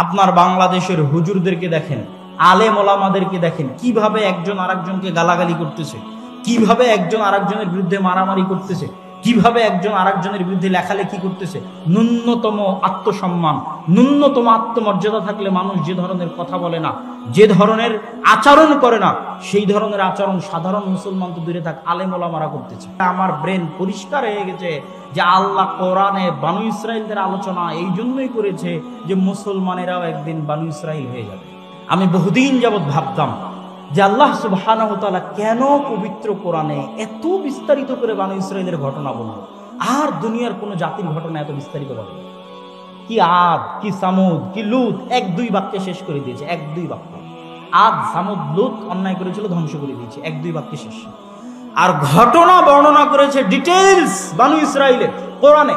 আপনার বাংলাদেশের হুজুরদেরকে দেখেন, আলেম ওলামাদেরকে দেখেন কিভাবে একজন আরেকজনকে গালাগালি করতেছে, কিভাবে একজন আরেকজনের বিরুদ্ধে মারামারি করতেছে, কিভাবে একজন আরেকজনের বিরুদ্ধে লেখালেখি করতেছে। ন্যূনতম আত্মসম্মান, ন্যূনতম আত্মমর্যাদা থাকলে মানুষ যে ধরনের কথা বলে না, যে ধরনের আচরণ করে না, সেই ধরনের আচরণ সাধারণ মুসলমান তো দূরে থাক, আলেম ওলামারা করতেছে। আমার ব্রেন পরিষ্কার হয়ে গেছে যে আল্লাহ কোরআনে বানু ইসরাইলদের আলোচনা এই জন্যই করেছে যে মুসলমানেরাও একদিন বানু ইসরাইল হয়ে যাবে। আমি বহুদিন যাবৎ ভাবতাম যে আল্লাহ সুবহানাহু ওয়া তাআলা কেন পবিত্র কোরআনে এত বিস্তারিত করে বানু ইসরাইলের ঘটনা বলল, আর দুনিয়ার কোনো জাতির ঘটনা এত বিস্তারিত বলে। কি আদ, কি সামুদ, কি লুত, এক দুই বাক্যে শেষ করে দিয়েছে। এক দুই বাক্য, আদ সামুদ লুত অন্যায় করেছিল, ধ্বংস করে দিয়েছে, এক দুই বাক্যে শেষ। আর ঘটনা বর্ণনা করেছে ডিটেইলস বানু ইসরাইলের কোরআনে।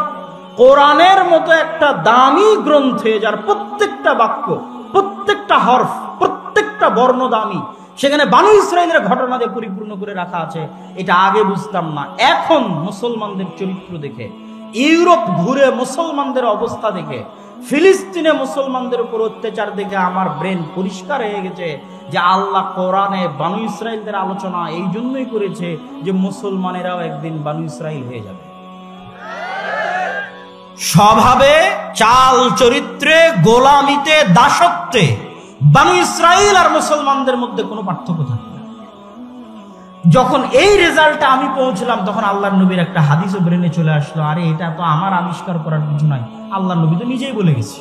কোরআনের মতো একটা দামি গ্রন্থে যার প্রত্যেকটা বাক্য, প্রত্যেকটা হরফ, প্রত্যেকটা বর্ণ দামি, সেখানে বানু ইসরাইলের ঘটনা দিয়ে পরিপূর্ণ করে রাখা আছে। এটা আগে বুঝতাম না, এখন মুসলমানদের চরিত্র দেখে, ইউরোপ ঘুরে মুসলমানদের অবস্থা দেখে, ফিলিস্তিনে মুসলমানদের উপর অত্যাচার দেখে আমার ব্রেন পরিষ্কার হয়ে গেছে যে আল্লাহ কোরআনে বানু ইসরাইলদের আলোচনা এই জন্যই করেছে যে মুসলমানেরাও একদিন বানু ইসরাইল হয়ে যাবে। স্বভাবে, চাল চরিত্রে, গোলামিতে, দাসত্বে বানু ইসরাইল আর মুসলমানদের মধ্যে কোনো পার্থক্য থাকে না। যখন এই রেজাল্টটা আমি পৌঁছলাম, তখন আল্লাহর নবীর একটা হাদিসও ব্রেনে চলে আসলো, আরে এটা তো আমার আবিষ্কার করার কিছু নাই, আল্লাহর নবী তো নিজেই বলে গেছে।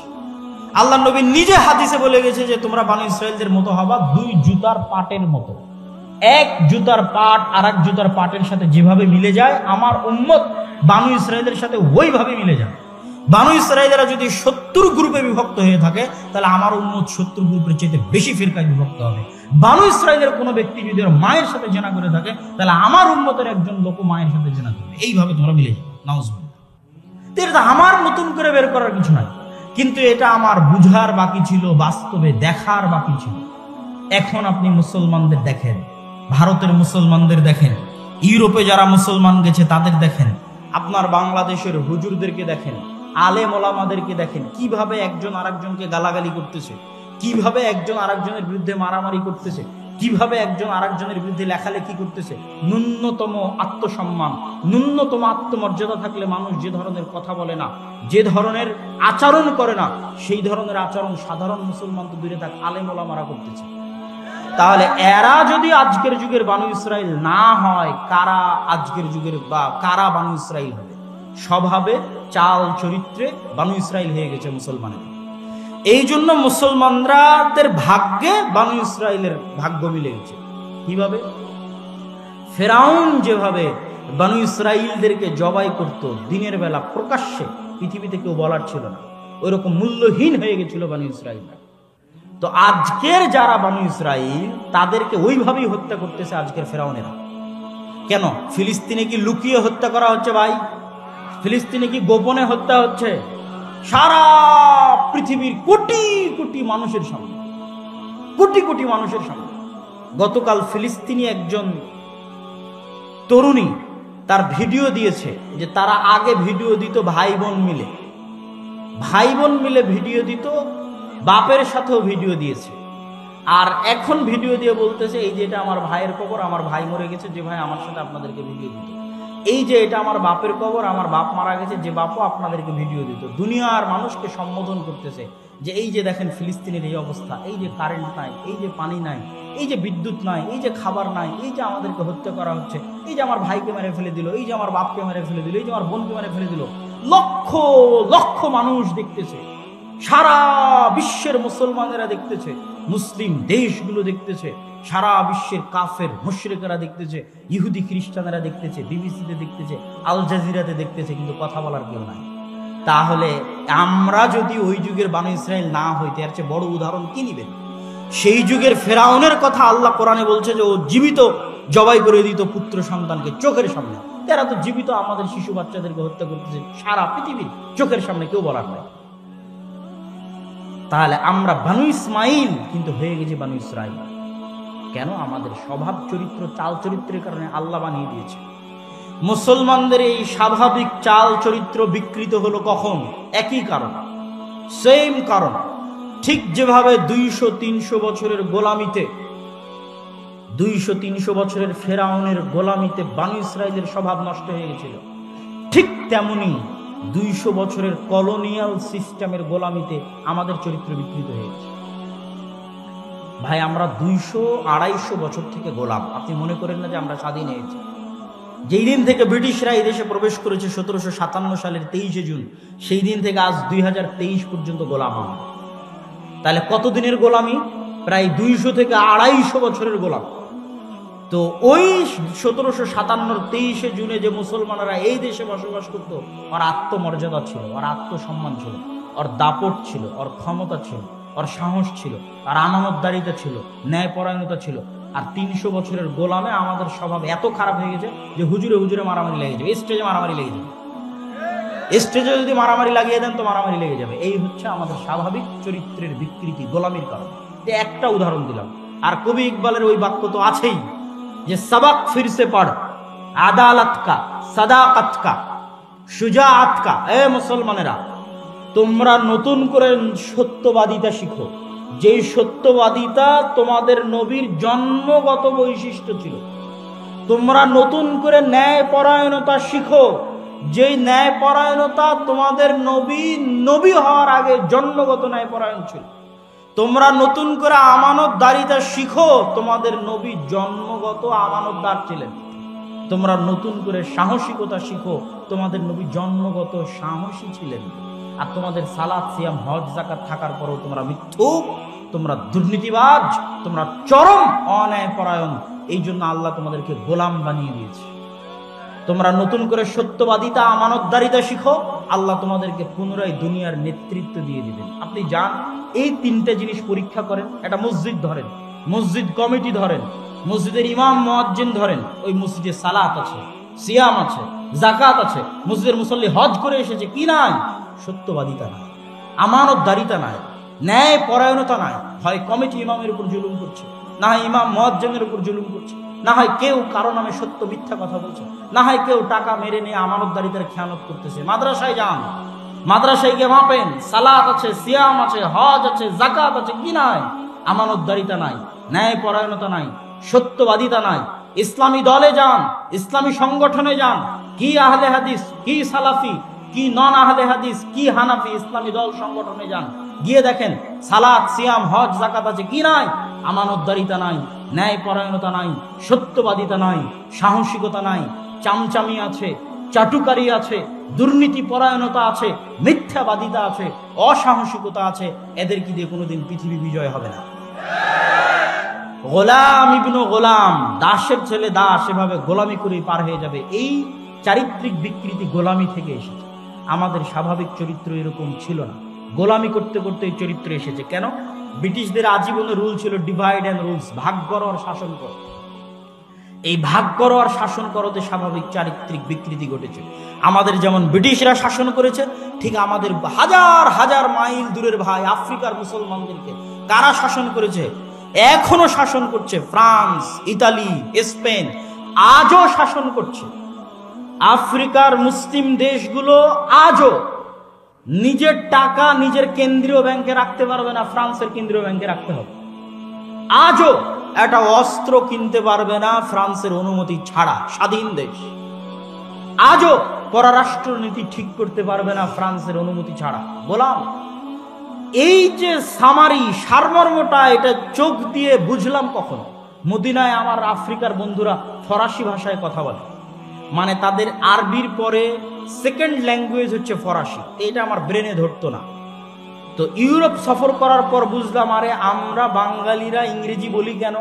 আল্লাহর নবী নিজে হাদিসে বলে গেছে যে তোমরা বানু ইসরাইলদের মতো হবা দুই জুতার পাটের মতো। এক জুতার পাট আর এক জুতার পাটের সাথে যেভাবে মিলে যায়, আমার উম্মত বানু ইসরাইলের সাথে ওইভাবে মিলে যায়। বানু ইসরাইলেরা যদি 70 গ্রুপে বিভক্ত হয়ে থাকে, তাহলে আমার উম্মত 70 গ্রুপের চেয়ে বেশি ফিরকায় বিভক্ত হবে। বানু ইসরাইলের কোনো ব্যক্তি যদি মায়ের সাথে জেনা করে থাকে, তাহলে আমার উম্মতের একজন লোক মায়ের সাথে জেনা করবে। এইভাবে তোমরা মিলে যাবে। নাউজুবিল্লাহ। এটা আমার নতুন করে বের করার কিছু নাই, কিন্তু এটা আমার বুঝার বাকি ছিল, বাস্তবে দেখার বাকি ছিল। এখন আপনি মুসলমানদের দেখেন, ভারতের মুসলমানদের দেখেন, ইউরোপে যারা মুসলমান গেছে তাদের দেখেন, আপনার বাংলাদেশের হুজুরদেরকে দেখেন, আলেম ওলামাদেরকে দেখেন কিভাবে একজন আরেকজনকে গালাগালি করতেছে, কিভাবে একজন আরেকজনের বিরুদ্ধে মারামারি করতেছে, কিভাবে একজন আরেকজনের বিরুদ্ধে লেখালেখি করতেছে। ন্যূনতম আত্মসম্মান, ন্যূনতম আত্মমর্যাদা থাকলে মানুষ যে ধরনের কথা বলে না, যে ধরনের আচরণ করে না, সেই ধরনের আচরণ সাধারণ মুসলমান তো দূরে থাক, আলেম ওলামারা করতেছে। তাহলে এরা যদি আজকের যুগের বানু ইসরাইল না হয়, কারা আজকের যুগের বা কারা বানু ইসরাইল হবে? স্বভাবে, চাল চরিত্রে বানু ইসরাইল হয়ে গেছে মুসলমানের। এই জন্য মুসলমানদের ভাগ্যে বানু ইসরাইলের ভাগ্য মিলে গেছে। কিভাবে? ফেরাউন যেভাবে বানু ইসরাইলদেরকে জবাই করত দিনের বেলা প্রকাশ্যে, পৃথিবীতে কেউ বলার ছিল না, ওইরকম মূল্যহীন হয়ে গেছিল বানু ইসরাইল। তো আজকের যারা বানু ইসরাইল, তাদেরকে ওইভাবেই হত্যা করতেছে আজকের ফেরাউনেরা। কেন? ফিলিস্তিনে কি লুকিয়ে হত্যা করা হচ্ছে ভাই? ফিলিস্তিনে কি গোপনে হত্যা হচ্ছে? সারা পৃথিবীর কোটি কোটি মানুষের সামনে, কোটি কোটি মানুষের সামনে। গতকাল ফিলিস্তিনি একজন তরুণী তার ভিডিও দিয়েছে যে তারা আগে ভিডিও দিত ভাই বোন মিলে, ভাই বোন মিলে ভিডিও দিত, বাপের সাথেও ভিডিও দিয়েছে, আর এখন ভিডিও দিয়ে বলতেছে এই যে এটা আমার ভাইয়ের কবর, আমার ভাই মরে গেছে, যে ভাই আমার সাথে আপনাদেরকে ভিডিও দিত। এই যে এটা আমার বাপের কবর, আমার বাপ মারা গেছে, যে বাপও আপনাদেরকে ভিডিও দিত। দুনিয়ার মানুষকে সম্বোধন করতেছে যে এই যে দেখেন ফিলিস্তিনের এই অবস্থা, এই যে কারেন্ট নাই, এই যে পানি নাই, এই যে বিদ্যুৎ নাই, এই যে খাবার নাই, এই যে আমাদেরকে হত্যা করা হচ্ছে, এই যে আমার ভাইকে মেরে ফেলে দিল, এই যে আমার বাপকে মেরে ফেলে দিল, এই যে আমার বোনকে মেরে ফেলে দিল। লক্ষ লক্ষ মানুষ দেখতেছে, সারা বিশ্বের মুসলমানেরা দেখতেছে, মুসলিম দেশগুলো দেখতেছে, সারা বিশ্বের কাফের মুশরিকরা দেখতেছে, ইহুদি খ্রিস্টানেরা দেখতেছে, বিবিসিতে দেখতেছে, আল জাজিরাতে দেখতেছে, কিন্তু কথা বলার কেউ নাই। তাহলে আমরা যদি ওই যুগের বানু ইসরাইল না হইতে, এর চেয়ে বড় উদাহরণ কি নিবেন? সেই যুগের ফেরাউনের কথা আল্লাহ কোরআনে বলছে যে ও জীবিত জবাই করে দিত পুত্র সন্তানকে চোখের সামনে। এরা তো জীবিত আমাদের শিশু বাচ্চাদেরকে হত্যা করতেছে সারা পৃথিবীর চোখের সামনে, কেউ বলার নাই। তাহলে আমরা বানু ইসমাইল কিন্তু হয়ে গেছি বানু ইসরাইল। কেন? আমাদের স্বভাব চরিত্র, চাল চরিত্রের কারণে আল্লাহ বানিয়ে দিয়েছে। মুসলমানদের এই স্বাভাবিক চাল চরিত্র বিকৃত হলো কখন? একই কারণ, সেম কারণ। ঠিক যেভাবে 200-300 বছরের গোলামিতে, 200-300 বছরের ফেরাউনের গোলামিতে বানু ইসরাইলের স্বভাব নষ্ট হয়ে গেছিল, ঠিক তেমনি 200 বছরের কলোনিয়াল সিস্টেমের গোলামিতে আমাদের চরিত্র বিকৃত হয়ে গেছে। ভাই, আমরা 200-250 বছর থেকে গোলাম। আপনি মনে করেন না যে আমরা স্বাধীন হয়েছি? যেই দিন থেকে ব্রিটিশরা এই দেশে প্রবেশ করেছে 1757 সালের 23শে জুন, সেই দিন থেকে আজ 2023 পর্যন্ত গোলাম আমরা। তাহলে কতদিনের গোলামি? প্রায় 200 থেকে 250 বছরের গোলাম। তো ওই 1757 23শে জুনে যে মুসলমানরা এই দেশে বসবাস করত, ওর আত্মমর্যাদা ছিল, ওর আত্মসম্মান ছিল, ওর দাপট ছিল, ওর ক্ষমতা ছিল, ওর সাহস ছিল, আর আমানতদারিতা ছিল, ন্যায়পরায়ণতা ছিল। আর 300 বছরের গোলামে আমাদের স্বভাব এত খারাপ হয়ে গেছে যে হুজুরে হুজুরে মারামারি লেগে যাবে, স্টেজে মারামারি লেগে যাবে। স্টেজে যদি মারামারি লাগিয়ে দেন তো মারামারি লেগে যাবে। এই হচ্ছে আমাদের স্বাভাবিক চরিত্রের বিকৃতি, গোলামির কারণ। একটা উদাহরণ দিলাম। আর কবি ইকবালের ওই বাক্য তো আছেই যে সবক ফিরসে পড়, আদালত কা, সাদাকত কা, শুজাআত কা। এ মুসলমানেরা, তোমরা নতুন করে সত্যবাদিতা শিখো, যেই সত্যবাদিতা তোমাদের নবীর জন্মগত বৈশিষ্ট্য ছিল। তোমরা নতুন করে ন্যায়পরায়ণতা শিখো, যেই ন্যায়পরায়ণতা তোমাদের নবী হওয়ার আগে জন্মগত ন্যায়পরায়ণ ছিল। তোমরা নতুন করে আমানতদারিতা শিখো, তোমাদের নবী জন্মগত আমানতদার ছিলেন। তোমরা নতুন করে সাহসিকতা শিখো, তোমাদের নবী জন্মগত সাহসী ছিলেন। আর তোমাদের সালাত, সিয়াম, হজ, যাকাত থাকার পরেও তোমরা মিথ্যুক, তোমরা দুর্নীতিবাজ, তোমরা চরম অন্যায়পরায়ণ। এই জন্য আল্লাহ তোমাদেরকে গোলাম বানিয়ে দিয়েছে। তোমরা নতুন করে সত্যবাদিতা, আমানতদারিতা শিখো, আল্লাহ তোমাদেরকে পুনরায় দুনিয়ার নেতৃত্ব দিয়ে দিবেন। আপনি যান, এই 3টে জিনিস পরীক্ষা করেন। একটা মসজিদ ধরেন, মসজিদ কমিটি ধরেন, মসজিদের ইমাম মুয়াজ্জিন ধরেন, ওই মসজিদে সালাত আছে, সিয়াম আছে, যাকাত আছে, মসজিদের মুসল্লি হজ করে এসেছে, কি নাই? সত্যবাদিতা নাই, আমানতদারিতা নাই, ন্যায় পরায়ণতা নাই। হয় কমিটি ইমামের উপর জুলুম করছে, না হয় ইমাম মুয়াজ্জিনের উপর জুলুম করছে, না হয় কেউ কারো নামে সত্য মিথ্যা কথা বলছে, না হয় কেউ টাকা মেরে নিয়ে আমানতদারিতার খেয়ানত করতেছে। মাদ্রাসায় যান, মাদ্রাসায় গিয়ে মাপেন, সালাত আছে, সিয়াম আছে, হজ আছে, যাকাত আছে, কি নাই? আমানতদারিতা নাই, ন্যায় পরায়ণতা নাই, সত্যবাদিতা নাই। ইসলামী দলে যান, ইসলামী সংগঠনে যান, কি আহলে হাদিস, কি সালাফি, কি নন আহলে হাদিস, কি হানাফি, ইসলামী দল সংগঠনে যান, গিয়ে দেখেন সালাত, সিয়াম, হজ, যাকাত আছে, কি নাই? আমানতদারিতা নাই, ন্যায় পরায়ণতা নাই, সত্যবাদিতা নাই, সাহসিকতা নাই, চামচামি আছে, চাটুকারি আছে, দুর্নীতি পরায়ণতা আছে, মিথ্যাবাদিতা আছে, অসাহসিকতা আছে। এদেরকে দিয়ে কোনোদিন পৃথিবী বিজয় হবে না। গোলাম ইবনে গোলাম, দাসের ছেলে দাস, এভাবে গোলামি করেই পার হয়ে যাবে। এই চারিত্রিক বিকৃতি গোলামি থেকে এসেছে। আমাদের স্বাভাবিক চরিত্র এরকম ছিল না, গোলামি করতে করতে এই চরিত্র এসেছে। কেন? ব্রিটিশদের আজীবনের রুল ছিল ডিভাইড অ্যান্ড রুলস, ভাগ করো আর শাসন করো। এই ভাগ করো আর শাসন করোতে স্বাভাবিক চারিত্রিক বিকৃতি ঘটেছে। আমাদের যেমন ব্রিটিশরা শাসন করেছে, ঠিক আমাদের হাজার হাজার মাইল দূরের ভাই আফ্রিকার মুসলমানদেরকে কারা শাসন করেছে? এখনো শাসন করছে। ফ্রান্স, ইতালি, স্পেন আজও শাসন করছে। আফ্রিকার মুসলিম দেশগুলো আজও নিজের টাকা নিজের কেন্দ্রীয় ব্যাংকে রাখতে পারবে না, ফ্রান্সের কেন্দ্রীয় ব্যাংকে রাখতে হবে। আজও একটা অস্ত্র কিনতে পারবে না ফ্রান্সের অনুমতি ছাড়া, স্বাধীন দেশ। আজও পররাষ্ট্র নীতি ঠিক করতে পারবে না ফ্রান্সের অনুমতি ছাড়া, গোলাম। এই যে সামারি, সারমর্মটা, এটা চোখ দিয়ে বুঝলাম কখন? মদিনায় আমার আফ্রিকার বন্ধুরা ফরাসি ভাষায় কথা বলে, মানে তাদের আরবির পরে সেকেন্ড ল্যাঙ্গুয়েজ হচ্ছে ফরাসি। এটা আমার ব্রেনে ধরতো না। তো ইউরোপ সফর করার পর বুঝলাম, আরে আমরা বাঙালিরা ইংরেজি বলি কেন?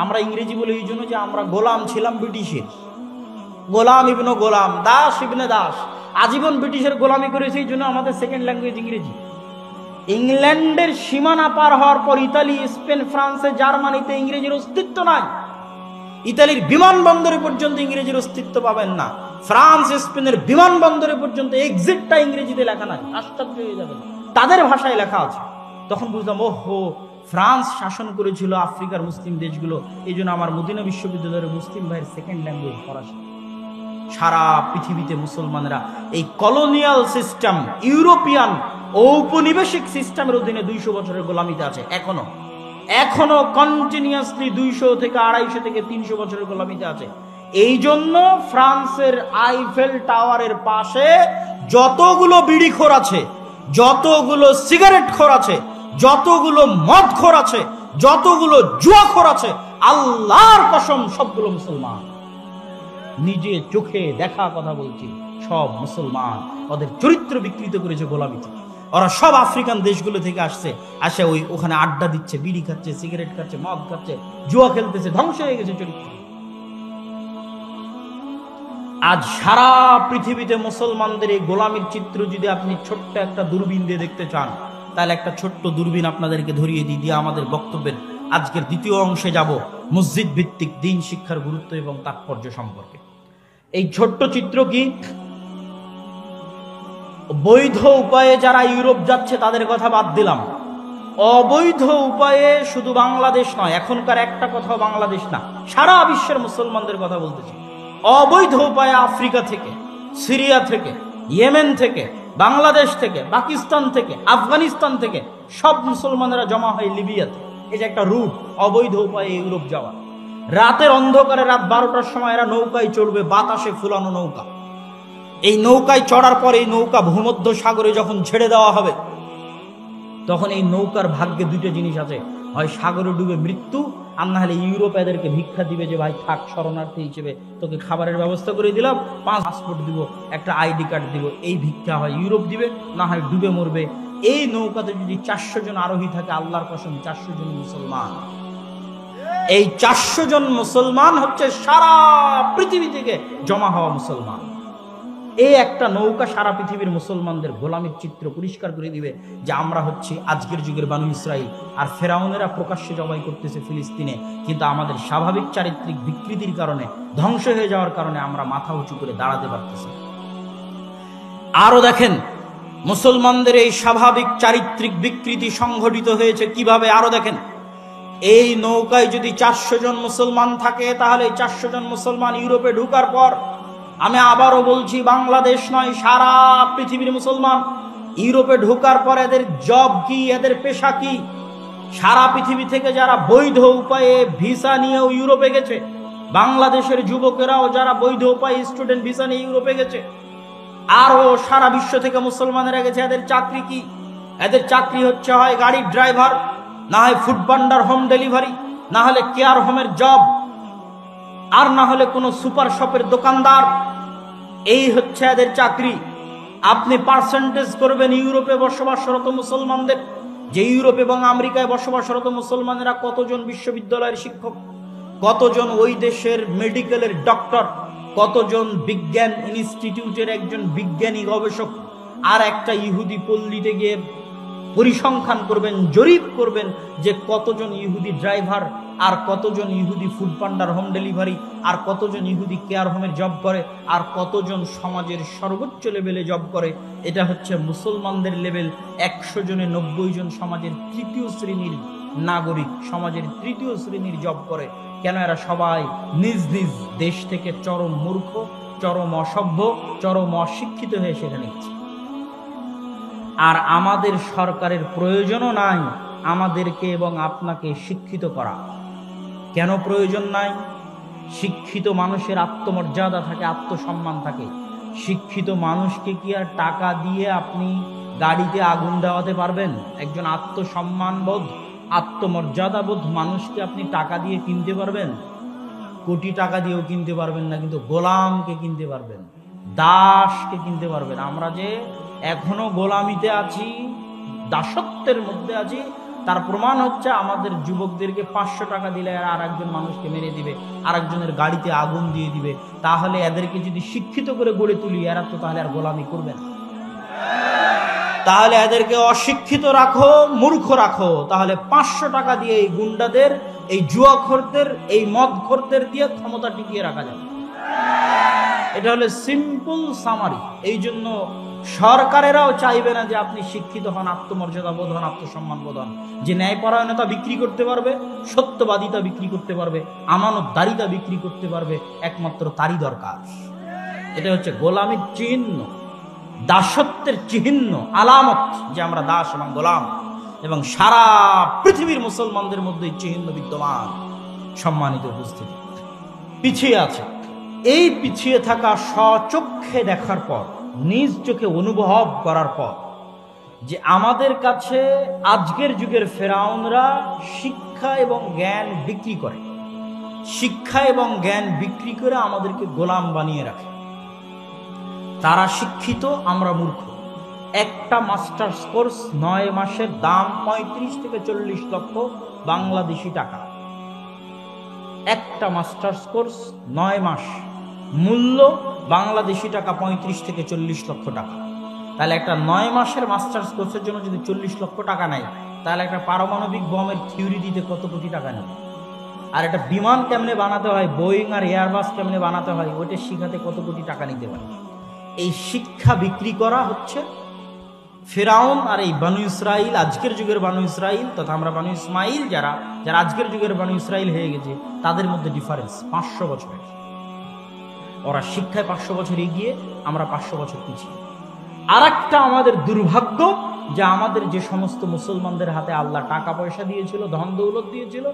আমরা ইংরেজি বলি এই জন্য যে আমরা গোলাম ছিলাম ব্রিটিশের। গোলাম ইবনে গোলাম, দাস ইবনে দাস, আজীবন ব্রিটিশের গোলামি করেছে, এই জন্য আমাদের সেকেন্ড ল্যাঙ্গুয়েজ ইংরেজি। ইংল্যান্ডের সীমানা পার হওয়ার পর ইতালি, স্পেন, ফ্রান্সে, জার্মানিতে ইংরেজির অস্তিত্ব নাই। ইতালির বিমানবন্দরে পর্যন্ত ইংরেজির অস্তিত্ব পাবেন না। ফ্রান্স, স্পেনের বিমানবন্দরে পর্যন্ত এক্সিটটা ইংরেজিতে লেখা নাই। আশ্চর্য হয়ে যাবেন, তাদের ভাষায় লেখা আছে। তখন বুঝলাম, ওহো, ফ্রান্স শাসন করেছিল আফ্রিকার মুসলিম দেশগুলো, এই জন্য আমার মদিনা বিশ্ববিদ্যালয়ের মুসলিম ভাইয়ের সেকেন্ড ল্যাঙ্গুয়েজ ফরাসি। সারা পৃথিবীতে মুসলমানেরা এই কলোনিয়াল সিস্টেম, ইউরোপিয়ান ঔপনিবেশিক সিস্টেমের অধীনে 200 বছরের গোলামিতে আছে। এখনো কন্টিনিউয়াসলি 200 থেকে 250 থেকে 300 বছরের গোলামিতে আছে। এই জন্য ফ্রান্সের আইফেল টাওয়ারের পাশে যতগুলো বিড়িখোর আছে, যতগুলো সিগারেট খোর আছে, যতগুলো মদ খোর আছে, যতগুলো জুয়াখোর আছে, আল্লাহর কসম সবগুলো মুসলমান। নিজে চোখে দেখা কথা বলছি, সব মুসলমান। ওদের চরিত্র বিকৃত করেছে গোলামিতে। ওরা সব আফ্রিকান দেশগুলো থেকে আসে ওখানে আড্ডা দিচ্ছে, বিড়ি খাচ্ছে, সিগারেট খাচ্ছে, মদ খাচ্ছে, জুয়া খেলতেছে, ধ্বংস হয়ে গেছে চরিত্র। আজ সারা পৃথিবীতে মুসলমানদের এই গোলামির চিত্র যদি আপনি ছোট্ট একটা দূরবীন দিয়ে দেখতে চান, তাহলে একটা ছোট্ট দূরবীন আপনাদেরকে ধরিয়ে দিয়ে আমাদের বক্তব্যের আজকের দ্বিতীয় অংশে যাব, মসজিদ ভিত্তিক দ্বীন শিক্ষার গুরুত্ব এবং তাৎপর্য সম্পর্কে। এই ছোট্ট চিত্র কি? বৈধ উপায়ে যারা ইউরোপ যাচ্ছে তাদের কথা বাদ দিলাম, অবৈধ উপায়ে শুধু বাংলাদেশ নয়, এখনকার একটা কথাও বাংলাদেশ না, সারা বিশ্বের মুসলমানদের কথা বলতেছি। অবৈধ উপায়ে আফ্রিকা থেকে, সিরিয়া থেকে, ইয়েমেন থেকে, বাংলাদেশ থেকে, পাকিস্তান থেকে, আফগানিস্তান থেকে সব মুসলমানেরা জমা হয় লিবিয়াতে। এই যে একটা রুট, অবৈধ উপায়ে ইউরোপ যাওয়া। রাতের অন্ধকারে, রাত 12টার সময় এরা নৌকায় চড়বে, বাতাসে ফুলানো নৌকা। এই নৌকায় চড়ার পরে এই নৌকা ভূমধ্য সাগরে যখন ছেড়ে দেওয়া হবে, তখন এই নৌকার ভাগ্যে দুটো জিনিস আছে, হয় সাগরে ডুবে মৃত্যু, আর না হলে ইউরোপ এদেরকে ভিক্ষা দিবে যে ভাই থাক, শরণার্থী হিসেবে তোকে খাবারের ব্যবস্থা করে দিলাম, 5 পাসপোর্ট দিব, একটা আইডি কার্ড দিব। এই ভিক্ষা হয় ইউরোপ দিবে, না হয় ডুবে মরবে। এই নৌকাতে যদি 400 জন আরোহী থাকে, আল্লাহর কসম 400 জন মুসলমান। এই 400 জন মুসলমান হচ্ছে সারা পৃথিবী থেকে জমা হওয়া মুসলমান। এই একটা নৌকা সারা পৃথিবীর মুসলমানদের গোলামির চিত্র পরিষ্কার করে দিবে যে আমরা হচ্ছি আজকের যুগের বানু ইসরাইল। আর ফেরাউনেরা প্রকাশ্যে জবাই করতেছে ফিলিস্তিনে, কিন্তু আমাদের স্বাভাবিক চারিত্রিক বিকৃতির কারণে, ধ্বংস হয়ে যাওয়ার কারণে আমরা মাথা উঁচু করে দাঁড়াতে পারতেছি। আরো দেখেন মুসলমানদের এই স্বাভাবিক চারিত্রিক বিকৃতি সংঘটিত হয়েছে কিভাবে। আরো দেখেন, এই নৌকায় যদি 400 জন মুসলমান থাকে, তাহলে 400 জন মুসলমান ইউরোপে ঢুকার পর, আমি আবারও বলছি, বাংলাদেশ নয়, সারা পৃথিবীর মুসলমান ইউরোপে ঢোকার পর এদের জব কি, এদের পেশা কি? সারা পৃথিবী থেকে যারা বৈধ উপায়ে ভিসা নিয়েও ইউরোপে গেছে, বাংলাদেশের যুবকেরাও যারা বৈধ উপায়ে স্টুডেন্ট ভিসা নিয়ে ইউরোপে গেছে, আরো সারা বিশ্ব থেকে মুসলমানেরা গেছে, এদের চাকরি কি? এদের চাকরি হচ্ছে হয় গাড়ির ড্রাইভার, না হয় ফুড ভান্ডার হোম ডেলিভারি, না হলে কেয়ার হোমের জব, আর না হলে কোনো সুপার শপের দোকানদার। এই হচ্ছে এদের চাকরি। আপনি পার্সেন্টেজ করবেন ইউরোপে বসবাসরত মুসলমানদের, যে ইউরোপ এবং আমেরিকায় বসবাসরত মুসলমানেরা কতজন বিশ্ববিদ্যালয়ের শিক্ষক, কতজন ওই দেশের মেডিকেলের ডক্টর, কতজন বিজ্ঞান ইনস্টিটিউটের একজন বিজ্ঞানী গবেষক, আর একটা ইহুদি পল্লীতে গিয়ে পরিসংখ্যান করবেন, জরিপ করবেন যে কতজন ইহুদি ড্রাইভার, আর কতজন ইহুদি ফুড পান্ডার হোম ডেলিভারি, আর কতজন ইহুদি কেয়ার হোমের জব করে, আর কতজন সমাজের সর্বোচ্চ লেভেলে জব করে। এটা হচ্ছে মুসলমানদের লেভেল। 100 জনে 90 জন সমাজের 3য় শ্রেণীর নাগরিক, সমাজের 3য় শ্রেণীর জব করে। কেন? এরা সবাই নিজ নিজ দেশ থেকে চরম মূর্খ, চরম অসভ্য, চরম অশিক্ষিত হয়ে সেখানে গেছে। আর আমাদের সরকারের প্রয়োজনও নাই আমাদেরকে এবং আপনাকে শিক্ষিত করা। কেন প্রয়োজন নাই? শিক্ষিত মানুষের আত্মমর্যাদা থাকে, আত্মসম্মান থাকে। শিক্ষিত মানুষকে কি আর টাকা দিয়ে আপনি গাড়িতে আগুন দেওয়াতে পারবেন? একজন আত্মসম্মানবোধ, আত্মমর্যাদাবোধ মানুষকে আপনি টাকা দিয়ে কিনতে পারবেন? কোটি টাকা দিয়েও কিনতে পারবেন না, কিন্তু গোলামকে কিনতে পারবেন, দাসকে কিনতে পারবেন। আমরা যে এখনো গোলামিতে আছি, দাসত্বের মধ্যে আছি, তার প্রমাণ হচ্ছে আমাদের যুবকদেরকে 500 টাকা দিলে আর একজন মানুষকে মেরে দিবে, আরেকজনের গাড়িতে আগুন দিয়ে দিবে। তাহলে এদেরকে যদি শিক্ষিত করে গড়ে তুলি, এরা তো তাহলে আর গোলামি করবে না। তাহলে এদেরকে অশিক্ষিত রাখো, মূর্খ রাখো, তাহলে 500 টাকা দিয়ে এই গুন্ডাদের, এই জুয়াখোরদের, এই মদখোরদের দিয়ে ক্ষমতা টিকিয়ে রাখা যাবে। এটা হলো সিম্পল সামারি। এই জন্য সরকারেরাও চাইবে না যে আপনি শিক্ষিত হন, আত্মমর্যাদা বোধ হন, আত্মসম্মান বোধ হন। যে ন্যায়পরায়ণতা বিক্রি করতে পারবে, সত্যবাদিতা বিক্রি করতে পারবে, আমানতদারিতা বিক্রি করতে পারবে, একমাত্র তারই দরকার। এটা হচ্ছে গোলামির চিহ্ন। দাসত্বের চিহ্ন, আলামত যে আমরা দাস এবং গোলাম, এবং সারা পৃথিবীর মুসলমানদের মধ্যে চিহ্ন বিদ্যমান। সম্মানিত উপস্থিতি, পিছিয়ে আছে। এই পিছিয়ে থাকা স্বচক্ষে দেখার পর, নিজ চোখে অনুভব করার পর, যে আমাদের কাছে আজকের যুগের ফেরাউনরা শিক্ষা এবং জ্ঞান বিক্রি করে, শিক্ষা এবং জ্ঞান বিক্রি করে আমাদেরকে গোলাম বানিয়ে রাখে। তারা শিক্ষিত, আমরা মূর্খ। একটা মাস্টার্স কোর্স 9 মাসের দাম 35 থেকে 40 লক্ষ বাংলাদেশি টাকা। একটা মাস্টার্স কোর্স 9 মাস, মূল্য বাংলাদেশি টাকা 35 থেকে 40 লক্ষ টাকা। তাহলে একটা 9 মাসের মাস্টার্স কোর্সের জন্য যদি 40 লক্ষ টাকা নেয়, তাহলে একটা পারমাণবিক বমের থিওরি দিতে কত কোটি টাকা নেবে? আর একটা বিমান কেমনে বানাতে হয়, বোয়িং আর এয়ারবাস কেমনে বানাতে হয়, ওইটা শিখাতে কত কোটি টাকা নিতে পারে? এই শিক্ষা বিক্রি করা হচ্ছে ফিরআউন আর এই বানু ইসরাইল, আজকের যুগের বানু ইসরাইল তথা আমরা বানু ইসমাইল যারা আজকের যুগের বানু ইসরাইল হয়ে গেছে, তাদের মধ্যে ডিফারেন্স 500 বছরের। ওরা শিক্ষায় 500 বছর এগিয়ে, আমরা 500 বছর পিছিয়ে। আর একটা আমাদের দুর্ভাগ্য যে আমাদের যে সমস্ত মুসলমানদের হাতে আল্লাহ টাকা পয়সা দিয়েছিল, ধন দৌলত দিয়েছিল,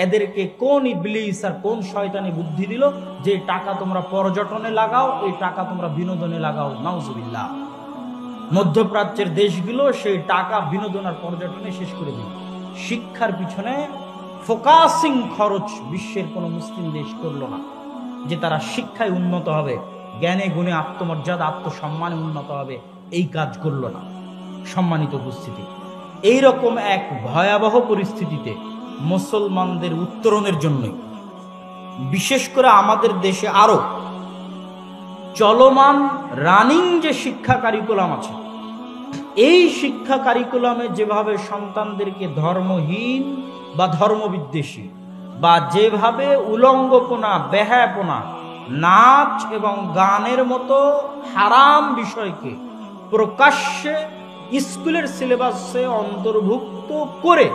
এদেরকে কোন ইবলিস আর কোন শয়তানি বুদ্ধি দিল যে টাকা তোমরা পর্যটনে লাগাও, এই টাকা তোমরা বিনোদনে লাগাও। নাউজুবিল্লাহ। মধ্যপ্রাচ্যের দেশগুলো সেই টাকা বিনোদন আর পর্যটনে শেষ করে দিল। শিক্ষার পিছনে ফোকাসিং খরচ বিশ্বের কোনো মুসলিম দেশ করলো না, যে তারা শিক্ষায় উন্নত হবে, জ্ঞানে গুণে আত্মমর্যাদা আত্মসম্মানে উন্নত হবে, এই কাজ করলো না। সম্মানিত উপস্থিতি, এইরকম এক ভয়াবহ পরিস্থিতিতে মুসলমানদের উত্তরণের জন্যই বিশেষ করে আমাদের দেশে আরো চলমান রানিং যে শিক্ষা কারিকুলাম আছে, এই শিক্ষা কারিকুলামে যেভাবে সন্তানদেরকে ধর্মহীন বা ধর্মবিদ্বেষী বা যেভাবে উলঙ্গপনা, বেহায়াপনা, নাচ এবং গানের মতো হারাম বিষয়কে প্রকাশ্যে স্কুলের সিলেবাসে অন্তর্ভুক্ত করে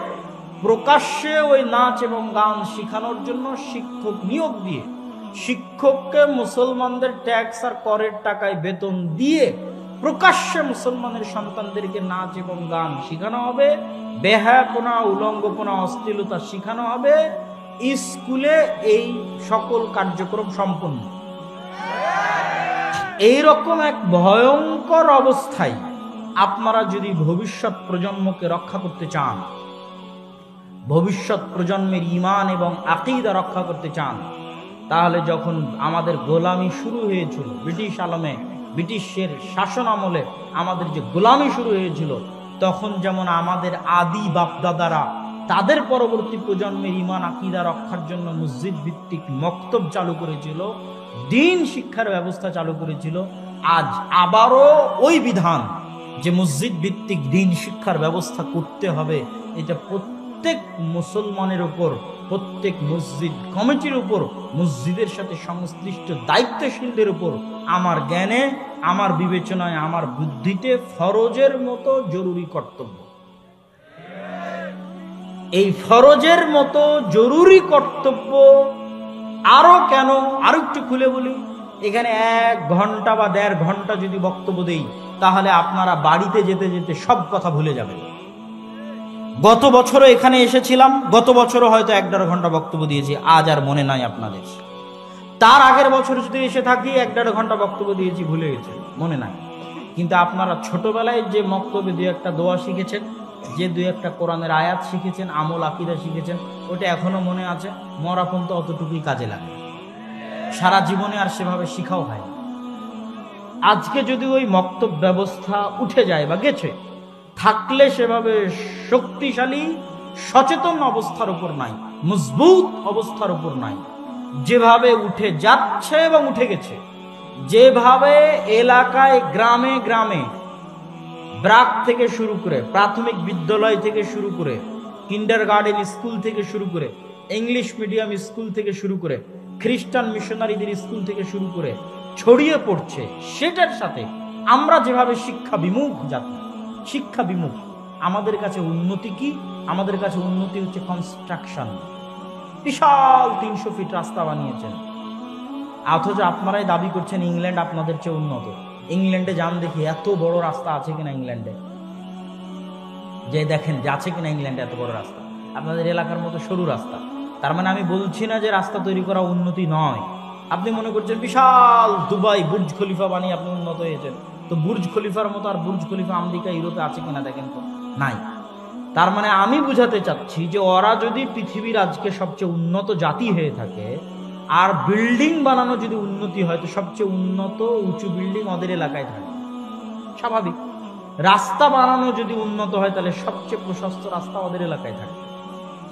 প্রকাশ্যে ওই নাচ এবং গান শেখানোর জন্য শিক্ষক নিয়োগ দিয়ে, শিক্ষককে মুসলমানদের ট্যাক্স আর করের টাকায় বেতন দিয়ে প্রকাশ্যে মুসলমানের সন্তানদেরকে নাচ এবং গান শেখানো হবে, বেহায়াপনা, উলঙ্গপনা, অশ্লীলতা শেখানো হবে, স্কুলে এই সকল কার্যক্রম সম্পন্ন। এইরকম এক ভয়ঙ্কর অবস্থায় আপনারা যদি ভবিষ্যৎ প্রজন্মকে রক্ষা করতে চান, ভবিষ্যৎ প্রজন্মের ঈমান এবং আকীদা রক্ষা করতে চান, তাহলে যখন আমাদের গোলামি শুরু হয়েছিল ব্রিটিশ আলমে, ব্রিটিশের শাসন আমলে আমাদের যে গোলামি শুরু হয়েছিল, তখন যেমন আমাদের আদি বাপদাদারা তাদের পরবর্তী প্রজন্মের ঈমান আকীদা রক্ষার জন্য মসজিদ ভিত্তিক মক্তব চালু করেছিল, দ্বীন শিক্ষার ব্যবস্থা চালু করেছিল, আজ আবারও ওই বিধান যে মসজিদ ভিত্তিক দ্বীন শিক্ষার ব্যবস্থা করতে হবে, এটা প্রত্যেক মুসলমানের উপর, প্রত্যেক মসজিদ কমিটির উপর, মসজিদের সাথে সংশ্লিষ্ট দায়িত্বশীলদের উপর আমার জ্ঞানে, আমার বিবেচনায়, আমার বুদ্ধিতে ফরজের মতো জরুরি কর্তব্য। এই ফরজের মতো জরুরি কর্তব্য আরো কেন, আরো একটু খুলে বলি। এখানে 1 ঘন্টা বা 1.5 ঘন্টা যদি বক্তব্য দেই, তাহলে আপনারা বাড়িতে যেতে যেতে সব কথা ভুলে যাবেন। গত বছরও এখানে এসেছিলাম, গত বছরও হয়তো 1.5 ঘন্টা বক্তব্য দিয়েছি, আজ আর মনে নাই আপনাদের। তার আগের বছর যদি এসে থাকি 1.5 ঘন্টা বক্তব্য দিয়েছি, ভুলে গেছে, মনে নাই। কিন্তু আপনারা ছোটবেলায় যে বক্তব্যে 2-1টা দোয়া শিখেছেন, যে 2-1টা কোরআনের আয়াত শিখেছেন, আমল আকীদা শিখেছেন, ওটা এখনো মনে আছে। মরা পর্যন্ত অতটুকুই কাজে লাগে, সারা জীবনে আর সেভাবে শিখাও হয়। আজকে যদি ওই মক্তব ব্যবস্থা উঠে যায় বা গেছে, থাকলে সেভাবে শক্তিশালী সচেতন অবস্থার উপর নাই, মজবুত অবস্থার উপর নাই। যেভাবে উঠে যাচ্ছে এবং উঠে গেছে, যেভাবে এলাকায় গ্রামে গ্রামে ব্রাক থেকে শুরু করে, প্রাথমিক বিদ্যালয় থেকে শুরু করে, কিন্ডারগার্টেন স্কুল থেকে শুরু করে, ইংলিশ মিডিয়াম স্কুল থেকে শুরু করে, খ্রিস্টান মিশনারিদের স্কুল থেকে শুরু করে ছড়িয়ে পড়ছে, সেটার সাথে আমরা যেভাবে শিক্ষা বিমুখ জাতি, শিক্ষা বিমুখ, আমাদের কাছে উন্নতি কি? আমাদের কাছে উন্নতি হচ্ছে কনস্ট্রাকশন। বিশাল 300 ফিট রাস্তা বানিয়েছেন, অথচ আপনারাই দাবি করছেন ইংল্যান্ড আপনাদের চেয়ে উন্নত। ইংল্যান্ডে যান দেখি এত বড় রাস্তা আছে কিনা ইংল্যান্ডে, যে দেখেন যে আছে কিনা ইংল্যান্ডে এত বড় রাস্তা, আপনাদের এলাকার মতো সরু রাস্তা। তার মানে আমি বলছি না যে রাস্তা তৈরি করা উন্নতি নয়। আপনি মনে করছেন বিশাল দুবাই বুর্জ খলিফা বানিয়ে আপনি উন্নত হয়েছেন, তো বুর্জ খলিফার মতো আর বুর্জ খলিফা আমেরিকা ইউরোপে আছে কিনা দেখেন তো, নাই। তার মানে আমি বুঝাতে চাচ্ছি যে ওরা যদি পৃথিবীর আজকে সবচেয়ে উন্নত জাতি হয়ে থাকে, আর বিল্ডিং বানানো যদি উন্নতি হয়, তো সবচেয়ে উন্নত উঁচু বিল্ডিং ওদের এলাকায় থাকে, স্বাভাবিক। রাস্তা বানানো যদি উন্নত হয়, তাহলে সবচেয়ে প্রশস্ত রাস্তা ওদের এলাকায় থাকে।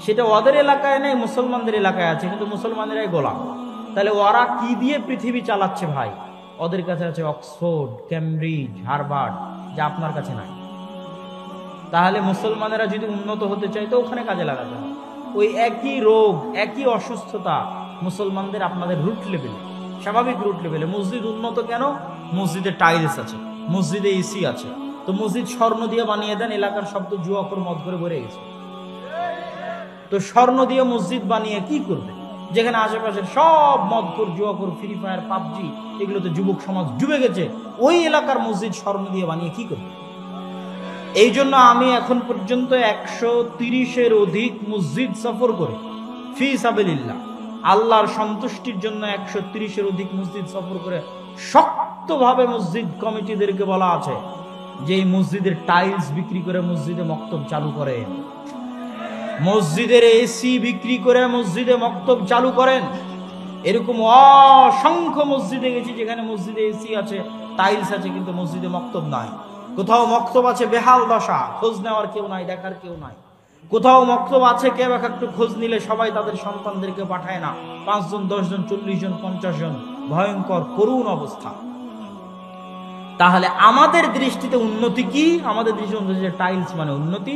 সেটা ওদের এলাকায় নেই, মুসলমানদের এলাকায় আছে, কিন্তু মুসলমানেরাই গোলাম। তাহলে ওরা কি দিয়ে পৃথিবী চালাচ্ছে ভাই? ওদের কাছে আছে অক্সফোর্ড, ক্যামব্রিজ, হার্ভার্ড, যা আপনার কাছে নাই। তাহলে মুসলমানেরা যদি উন্নত হতে চায়, তো ওখানে কাজে লাগাতে হবে। ওই একই রোগ, একই অসুস্থতা মুসলমানদের আপনাদের রুট লেভেলে, স্বাভাবিক রুট লেভেলে। মসজিদ উন্নত কেন? মসজিদে টাইলস আছে, মসজিদে এসি আছে। তো মসজিদ স্বর্ণ দিয়ে বানিয়ে দেন, এলাকার সব তো জুয়াখোর মদ করে ভরে গেছে। তো স্বর্ণ দিয়ে মসজিদ বানিয়ে কি করবে, যেখানে আশেপাশের সব মদখোর, জুয়াখোর, ফ্রি ফায়ার, পাবজি, এগুলোতে যুবক সমাজ ডুবে গেছে। ওই এলাকার মসজিদ স্বর্ণ দিয়ে বানিয়ে কি করবে? এই জন্য আমি এখন পর্যন্ত 130-এর অধিক মসজিদ সফর করে ফি সাবিলিল্লাহ, আল্লাহর সন্তুষ্টির জন্য 130-এর অধিক মসজিদ সফর করে শক্তভাবে মসজিদ কমিটিদেরকে বলা আছে যে এই মসজিদের টাইলস বিক্রি করে মসজিদে মক্তব চালু করেন, মসজিদের এসি বিক্রি করে মসজিদে মক্তব চালু করেন। এরকম অসংখ্য মসজিদে গেছি যেখানে মসজিদে এসি আছে, টাইলস আছে, কিন্তু মসজিদে মক্তব নাই। কোথাও মক্তব আছে বেহাল দশা, খোঁজ নেওয়ার কেউ নাই, দেখার কেউ নাই। কোথাও মক্তব আছে, কেউ একটু খোঁজ নিলে সবাই তাদের সন্তানদেরকে পাঠায় না, 5 জন, 10 জন, 40 জন, 50 জন, ভয়ঙ্কর করুণ অবস্থা। তাহলে আমাদের দৃষ্টিতে উন্নতি কি? আমাদের দৃষ্টিতে টাইলস মানে উন্নতি,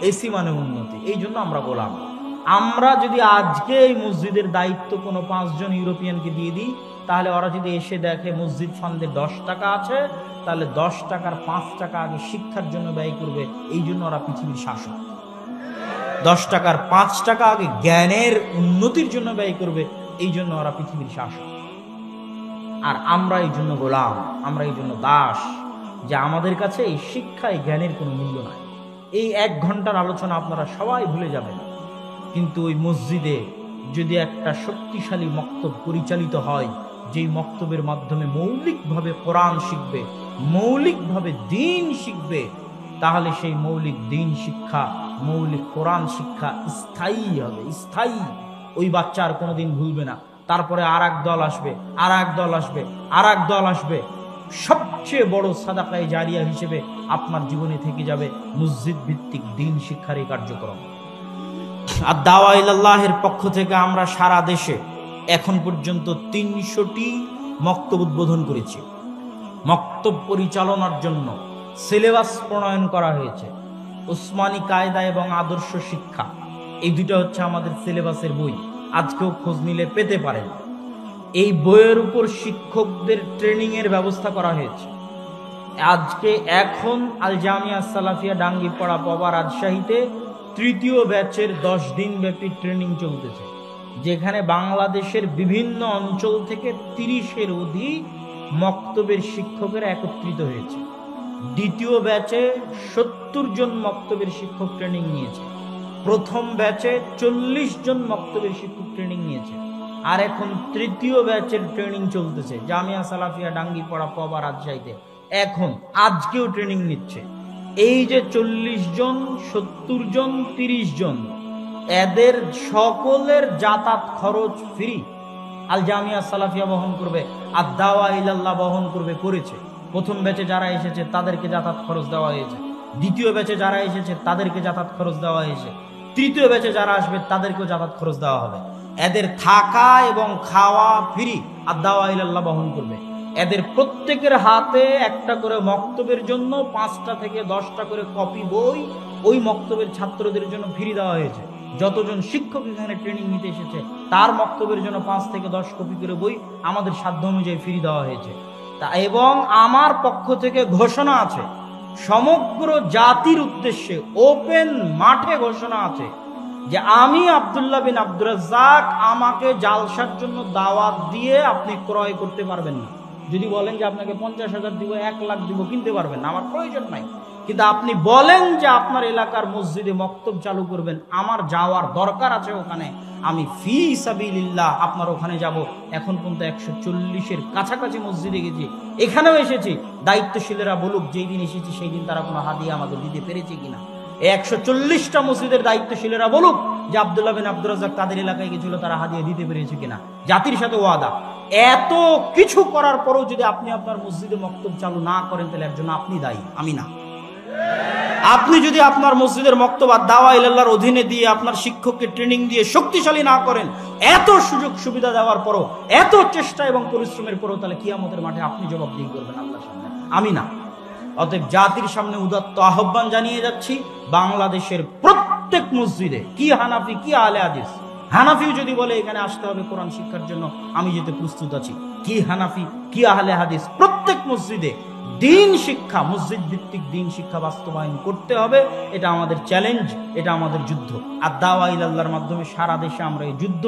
এসি মানে উন্নতি। এই জন্য আমরা গোলাম। আমরা যদি আজকে এই মসজিদের দায়িত্ব কোনো 5 জন ইউরোপিয়ানকে দিয়ে দিই, তাহলে ওরা যদি এসে দেখে মসজিদ ফান্ডে 10 টাকা আছে, তাহলে 10 টাকার 5 টাকা আগে শিক্ষার জন্য ব্যয় করবে। এই জন্য ওরা পৃথিবীর শাসক। 10 টাকার 5 টাকা আগে জ্ঞানের উন্নতির জন্য ব্যয় করবে। এই জন্য ওরা পৃথিবীর শাসক। আর আমরা এই জন্য গোলাম, আমরা এই জন্য দাস, যে আমাদের কাছে এই শিক্ষা, এই জ্ঞানের কোনো মূল্য নাই। এই 1 ঘন্টার আলোচনা আপনারা সবাই ভুলে যাবেন, কিন্তু ওই মসজিদে যদি একটা শক্তিশালী মক্তব পরিচালিত হয়, যেই মক্তবের মাধ্যমে মৌলিকভাবে কোরআন শিখবে, মৌলিকভাবে দ্বীন শিখবে, তাহলে সেই মৌলিক দ্বীন শিক্ষা, মৌলিক কোরআন শিক্ষা স্থায়ী হবে, স্থায়ী। ওই বাচ্চা আর কোনোদিন ভুলবে না। তারপরে আর এক দল আসবে, আর এক দল আসবে, আর এক দল আসবে। সবচেয়ে বড় সাদাকায়ে জারিয়া হিসেবে আপনার জীবনে থেকে যাবে মসজিদ ভিত্তিক দ্বীন শিক্ষার এই কার্যক্রম। আর দাওয়া ইলাল্লাহের পক্ষ থেকে আমরা সারা দেশে এখন পর্যন্ত 300টি মক্তব উদ্বোধন করেছি। মক্তব পরিচালনার জন্য সিলেবাস প্রণয়ন করা হয়েছে। উসমানী কায়দা এবং আদর্শ শিক্ষা, এই দুটো হচ্ছে আমাদের সিলেবাসের বই। আজকেও খোঁজ নিলে পেতে পারেন। এই বইয়ের উপর শিক্ষকদের ট্রেনিং এর ব্যবস্থা করা হয়েছে। আজকে এখন আল জামিয়া সালাফিয়া ডাঙ্গিপাড়া পবা রাজশাহীতে 3য় ব্যাচের 10 দিন ব্যাপী ট্রেনিং চলতেছে, যেখানে বাংলাদেশের বিভিন্ন অঞ্চল থেকে 30-এর অধিক মক্তবের শিক্ষকেরা একত্রিত হয়েছে। 2য় ব্যাচে 70 জন মক্তবের শিক্ষক ট্রেনিং নিয়েছে। প্রথম ব্যাচে 40 জন মক্তবের শিক্ষক ট্রেনিং নিয়েছে। আর এখন 3য় ব্যাচের ট্রেনিং চলতেছে জামিয়া সালাফিয়া ডাঙ্গিপাড়া পবা রাজশাহীতে। এখন আজকেও ট্রেনিং নিচ্ছে। এই যে 40 জন, 70 জন, 30 জন, এদের সকলের যাতায়াত খরচ ফ্রি। আল জামিয়া সালাফিয়া বহন করবে, আর দাওয়া ইলাল্লাহ বহন করবে, করেছে। প্রথম ব্যাচে যারা এসেছে তাদেরকে যাতায়াত খরচ দেওয়া হয়েছে। 2য় ব্যাচে যারা এসেছে তাদেরকে যাতায়াত খরচ দেওয়া হয়েছে। 3য় ব্যাচে যারা আসবে তাদেরকেও যাতায়াত খরচ দেওয়া হবে। এদের থাকা এবং খাওয়া ফ্রি, আর দাওয়া ইলাল্লাহ বহন করবে। এদের প্রত্যেকের হাতে একটা করে মক্তবের জন্য 5টা থেকে 10টা করে কপি বই ওই মক্তবের ছাত্রদের জন্য ফ্রি দেওয়া হয়েছে। যতজন শিক্ষক এখানে ট্রেনিং নিতে এসেছে তার মক্তবের জন্য 5 থেকে 10 কপি করে বই আমাদের সাধ্য অনুযায়ী ফ্রি দেওয়া হয়েছে। তা এবং আমার পক্ষ থেকে ঘোষণা আছে, সমগ্র জাতির উদ্দেশ্যে ওপেন মাঠে ঘোষণা আছে যে আমি আব্দুল্লাহ বিন আব্দুর রাজ্জাক, আমাকে জালসার জন্য দাওয়াত দিয়ে আপনি ক্রয় করতে পারবেন না। যদি বলেন যে আপনাকে 50,000 দিব, 1 লাখ দিব, কিনতে পারবেন না, আমার প্রয়োজন নাই। কিন্তু আপনি বলেন যে আপনার এলাকার মসজিদে মক্তব চালু করবেন, আমার যাওয়ার দরকার আছে ওখানে, আমি ফি সাবিলিল্লাহ আপনার ওখানে যাব। এখন পর্যন্ত 140-এর কাছাকাছি মসজিদে গেছি, এখানেও এসেছি। দায়িত্বশীলেরা বলুক যেই দিন এসেছি সেই দিন তারা কোনো হাদিয়া আমাদের দিতে পেরেছে কিনা। 140টা মসজিদের দায়িত্বশীলেরা বলুক যে আব্দুল্লাহ বিন আব্দুর রাজ্জাক তাদের এলাকায় গেছিল, তারা হাদিয়া দিতে পেরেছে কিনা। জাতির সাথে ওয়াদা। এত কিছু করার পরও যদি আপনি আপনার মসজিদে মক্তব চালু না করেন, তাহলে একজন আপনি দায়ী, আমি না। আপনি যদি আপনার মসজিদের মক্তব দাওয়া ইলাল্লাহর অধীনে দিয়ে আপনার শিক্ষককে ট্রেনিং দিয়ে শক্তিশালী না করেন, এত সুযোগ সুবিধা দেওয়ার পরও, এত চেষ্টা এবং পরিশ্রমের পরও, তাহলে কিয়ামতের মাঠে আপনি জবাবদিহি করবেন আল্লাহর সামনে, আমি না। অতএব জাতির সামনে উদাত্ত আহ্বান জানিয়ে যাচ্ছি, বাংলাদেশের প্রত্যেক মসজিদে, কি হানাফি কি আহলে হাদিস, হানাফিও যদি বলে এখানে আসতে হবে কোরআন শিক্ষার জন্য, আমি যেতে প্রস্তুত আছি। কি হানাফি কি আহলে হাদিস, প্রত্যেক মসজিদে দিন শিক্ষা, মসজিদ ভিত্তিক দিন শিক্ষা বাস্তবায়ন করতে হবে। এটা আমাদের চ্যালেঞ্জ, এটা আমাদের যুদ্ধ। আর দাওয়া ইলাল্লাহর মাধ্যমে সারা দেশে আমরা এই যুদ্ধ,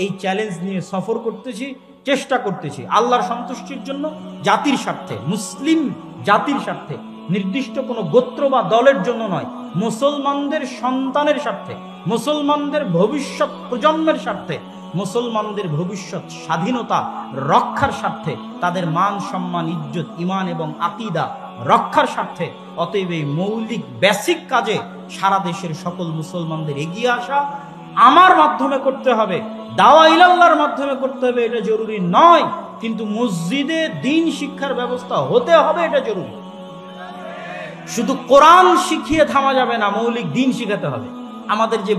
এই চ্যালেঞ্জ নিয়ে সফর করতেছি, চেষ্টা করতেছি আল্লাহর সন্তুষ্টির জন্য, জাতির স্বার্থে, মুসলিম জাতির স্বার্থে, নির্দিষ্ট কোনো গোত্র বা দলের জন্য নয়, মুসলমানদের সন্তানের স্বার্থে, মুসলমানদের ভবিষ্যৎ প্রজন্মের স্বার্থে, মুসলমানদের ভবিষ্যৎ স্বাধীনতা রক্ষার স্বার্থে, তাদের মান সম্মান ইজ্জত ঈমান এবং আকীদা রক্ষার স্বার্থে। অতএব এই মৌলিক বেসিক কাজে সারা দেশের সকল মুসলমানদের এগিয়ে আসা আমার মাধ্যমে করতে হবে, দাওয়া ইলাল্লাহর মাধ্যমে করতে হবে, এটা জরুরি নয়। কিন্তু মসজিদে দিন শিক্ষার ব্যবস্থা হতে হবে, এটা জরুরি। শুধু কোরআন শিখিয়ে থামা যাবে না, মৌলিক দিন শিখাতে হবে। আমাদের যে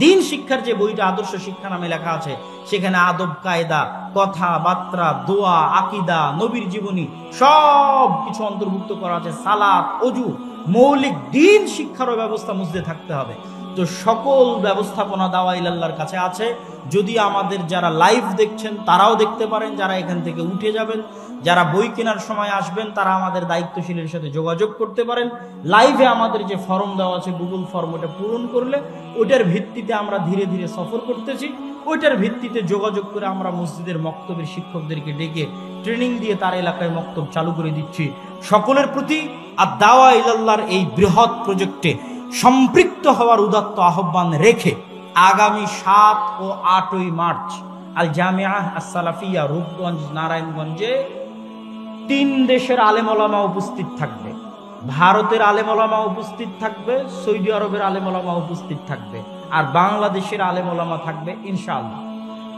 দিন শিক্ষার যে বইটা আদর্শ শিক্ষা নামে লেখা আছে, সেখানে আদব কায়দা, কথাবার্তা, দোয়া, আকীদা, নবীর জীবনী সব কিছু অন্তর্ভুক্ত করা আছে। সালাত, ওযু, মৌলিক দিন শিক্ষারও ব্যবস্থা মসজিদে থাকতে হবে। তো সকল ব্যবস্থাপনা দাওয়া ইলাল্লাহর কাছে আছে। যদি আমাদের যারা লাইভ দেখছেন তারাও দেখতে পারেন, যারা এখান থেকে উঠে যাবেন, যারা বই কেনার সময় আসবেন, তারা আমাদের দায়িত্বশীলের সাথে যোগাযোগ করতে পারেন। লাইভে আমাদের যে ফর্ম দেওয়া আছে, গুগল ফর্ম, ওটা পূরণ করলে ওইটার ভিত্তিতে আমরা ধীরে ধীরে সফর করতেছি। ওইটার ভিত্তিতে যোগাযোগ করে আমরা মসজিদের মক্তবের শিক্ষকদেরকে ডেকে ট্রেনিং দিয়ে তার এলাকায় মক্তব চালু করে দিচ্ছি। সকলের প্রতি আর দাওয়া ইলাল্লাহর এই বৃহৎ প্রজেক্টে সম্পৃক্ত হওয়ার উদাত্ত আহ্বান রেখে আগামী 7 ও 8ই মার্চ আল জামিয়া আস-সালাফিয়া রূপগঞ্জ নারায়ণগঞ্জে 3 দেশের আলেম ওলামা উপস্থিত থাকবে। ভারতের আলেম ওলামা উপস্থিত থাকবে, সৌদি আরবের আলেম ওলামা উপস্থিত থাকবে, আর বাংলাদেশের আলেম ওলামা থাকবে ইনশাআল্লাহ।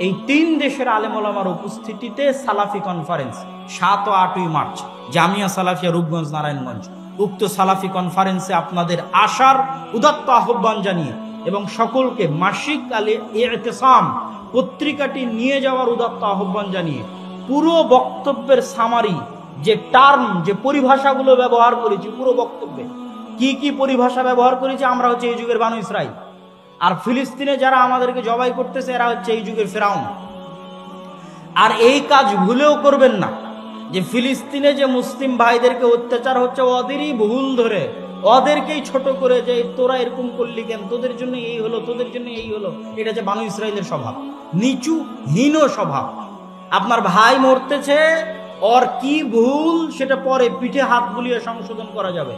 এই 3 দেশের আলেম ওলামার উপস্থিতিতে সালাফি কনফারেন্স 7 ও 8ই মার্চ জামিয়া সালাফিয়া রূপগঞ্জ নারায়ণগঞ্জ। উক্ত সালাফি কনফারেন্সে আপনাদের আসার উদাত্ত আহ্বান জানিয়ে এবং সকলকে মাসিক আলে ইতিসাম পত্রিকাটি নিয়ে যাওয়ার উদাত্ত আহ্বান জানিয়ে পুরো বক্তব্যের সামারি, যে টার্ম, যে পরিভাষাগুলো ব্যবহার করেছি পুরো বক্তব্যে, কি কি পরিভাষা ব্যবহার করেছি, আমরা হচ্ছে এই যুগের বানু ইসরাইল, আর ফিলিস্তিনে যারা আমাদেরকে জবাই করতেছে এরা হচ্ছে এই যুগের ফেরাউন। আর এই কাজ ভুলেও করবেন না যে ফিলিস্তিনে যে মুসলিম ভাইদেরকে অত্যাচার হচ্ছে ওদেরই ভুল ধরে, ওদেরকেই ছোট করে, যে তোরা এরকম করলি কেন, তোদের জন্য এই হলো, তোদের জন্য এই হলো। এটা যে বানু ইসরাইলের স্বভাব, নিচু হীন স্বভাব। আপনার ভাই মরতেছে, ওর কি ভুল সেটা পরে পিঠে হাত বুলিয়ে সংশোধন করা যাবে,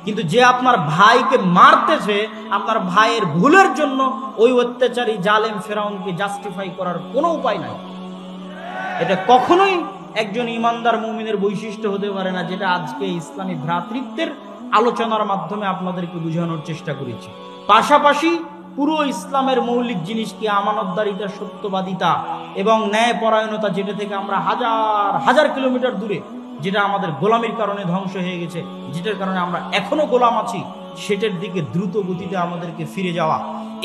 কিন্তু যে আপনার ভাইকে মারতেছে, আপনার ভাইয়ের ভুলের জন্য ওই অত্যাচারী জালেম ফেরাউনকে জাস্টিফাই করার কোনো উপায় নাই। এটা কখনোই একজন ইমানদার মুমিনের বৈশিষ্ট্য হতে পারে না, যেটা আজকে ইসলামী ভ্রাতৃত্বের আলোচনার মাধ্যমে আপনাদেরকে বোঝানোর চেষ্টা করেছি। পাশাপাশি পুরো ইসলামের মৌলিক জিনিস কি আমানতদারিতা, সত্যবাদিতা এবং ন্যায়পরায়ণতা, যেটা থেকে আমরা হাজার হাজার কিলোমিটার দূরে, যেটা আমাদের গোলামির কারণে ধ্বংস হয়ে গেছে, যেটার কারণে আমরা এখনো গোলাম আছি, সেটার দিকে দ্রুত গতিতে আমাদেরকে ফিরে যাওয়া,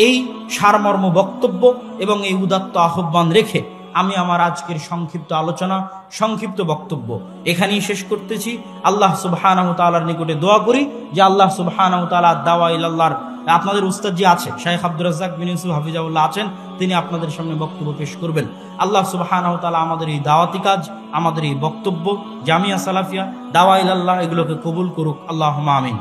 এই সারমর্ম বক্তব্য এবং এই উদাত্ত আহ্বান রেখে আমি আমার আজকের সংক্ষিপ্ত আলোচনা, সংক্ষিপ্ত বক্তব্য এখানেই শেষ করতেছি। আল্লাহ সুবহানাহু ওয়া তাআলার নিকটে দোয়া করি যে আল্লাহ সুবহানাহু ওয়া তাআলা দাওয়া ইলাল্লাহর, আপনাদের উস্তাদ জি আছে, শাইখ আব্দুর রাজ্জাক বিন ইউসুফ হাফিজাহুল্লাহ আছেন, তিনি আপনাদের সামনে বক্তব্য পেশ করবেন। আল্লাহ সুবহানাহু ওয়া তাআলা আমাদের এই দাওয়াতি কাজ, আমাদের এই বক্তব্য, জামিয়া সালাফিয়া, দাওয়া ইলাল্লাহ, এগুলোকে কবুল করুক। আল্লাহুম্মা আমিন।